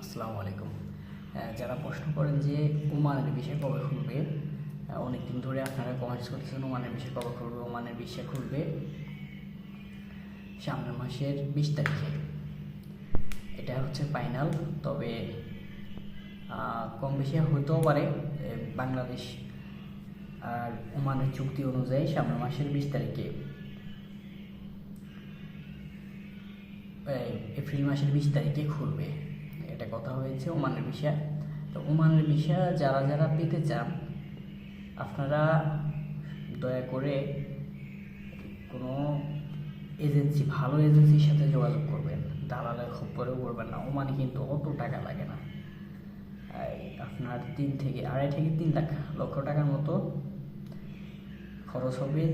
আসসালামু আলাইকুম। যারা প্রশ্ন করেন যে ওমানের বিষয় কবে খুলবে, অনেক দিন ধরে আপনারা কমেন্টস করতেছেন ওমানের বিষয় কবে খুলবে। ওমানের বিষয় খুলবে সামনের মাসের 20 তারিখে। এটা হচ্ছে ফাইনাল, তবে কম বেশি হতেও পারে। বাংলাদেশ আর ওমানের চুক্তি অনুযায়ী সামনের মাসের 20 তারিখে, এপ্রিল মাসের 20 তারিখে খুলবে। এটা কথা হয়েছে ওমানের ভিসা। তো ওমানের ভিসা যারা যারা পেতে চান, আপনারা দয়া করে কোনো এজেন্সি, ভালো এজেন্সির সাথে যোগাযোগ করবেন। দালালের খপ্পরেও করবেন না। ওমানে কিন্তু অত টাকা লাগে না। আপনার 2.5 থেকে 3 লক্ষ টাকার মতো খরচ হবে।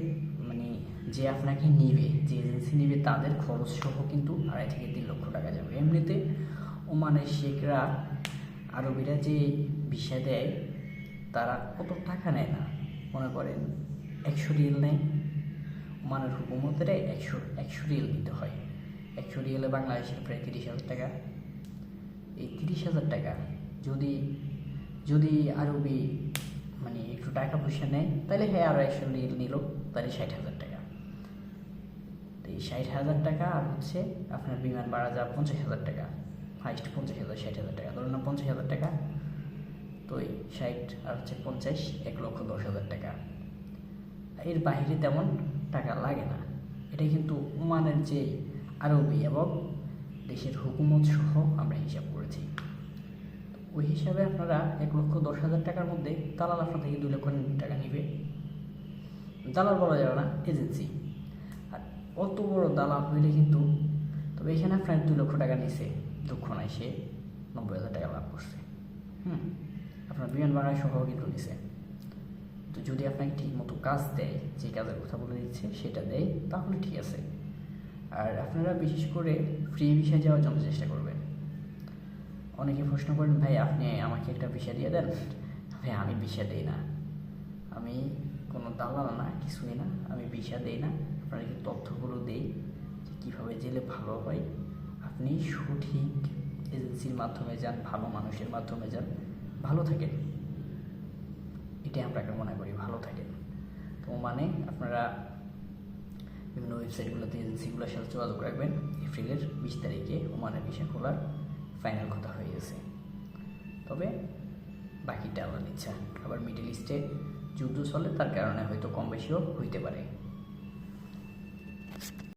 মানে যে আপনাকে নিবে, যে এজেন্সি নিবে, তাদের খরচ সহ কিন্তু 2.5 থেকে 3 লক্ষ টাকা যাবে। এমনিতে ওমানের শেখরা, আরবিরা যে ভিসা দেয়, তারা কত টাকা নেয় না। মনে করেন 100 রিয়াল নেয়। ওমানের হুকুমতের 100 রিয়াল দিতে হয়। 100 রিয়ালে বাংলাদেশের প্রায় 30,000 টাকা। এই 30,000 টাকা যদি যদি আরবি মানে একটু টাকা পয়সা নেয়, তাহলে হ্যাঁ আরও 100 রিয়াল নিল, তাহলে 60,000 টাকা। তো এই 60,000 টাকা আর হচ্ছে আপনার বিমান ভাড়া যা 50,000 টাকা, হাইস্ট 50,000, 60,000 টাকা, ধরুন না 50,000 টাকা। তো এই 60 আর হচ্ছে 50, 1,10,000 টাকা। এর বাইরে তেমন টাকা লাগে না। এটা কিন্তু ওমানের যে আরবি এবং দেশের হুকুমত সহ আমরা হিসাব করেছি। ওই হিসাবে আপনারা 1,10,000 টাকার মধ্যে দালাল আপনার থেকে 2 লক্ষ টাকা নিবে। দালাল বলা যাবে না, এজেন্সি। আর অত বড় দালাল হইলে কিন্তু, তবে এখানে আপনার 2 লক্ষ টাকা নিছে, দুঃখ নাই, সে 90,000 টাকা লাভ করছে। আপনার বিমান ভাড়া সহ কিন্তু নিছে। তো যদি আপনাকে ঠিক মতো কাজ দেয়, যে কাজের কথা বলে দিচ্ছে সেটা দেয়, তাহলে ঠিক আছে। আর আপনারা বিশেষ করে ফ্রি ভিসা যাওয়ার জন্য চেষ্টা করবেন। অনেকে প্রশ্ন করেন, ভাই আপনি আমাকে একটা ভিসা দিয়ে দেন। ভাই আমি ভিসা দিই না, আমি কোনো দালাল না, কিছুই না, আমি ভিসা দিই না। আপনাদেরকে তথ্যগুলো দেই যে কীভাবে জেলে ভালো হয়। আপনি সঠিক এজেন্সির মাধ্যমে যান, ভালো মানুষের মাধ্যমে যান, ভালো থাকেন। এটাই আমরা মনে করি, ভালো থাকেন। তো মানে আপনারা বিভিন্ন ওয়েবসাইটগুলোতে এজেন্সিগুলোর সাথে যোগাযোগ রাখবেন। এপ্রিলের 20 তারিখে ওমানের ভিসা খোলার ফাইনাল কথা হয়ে গেছে। তবে বাকিটা আল্লাহর ইচ্ছা। আবার মিডল ইস্টে যুদ্ধ চলে, তার কারণে হয়তো কম বেশিও হইতে পারে।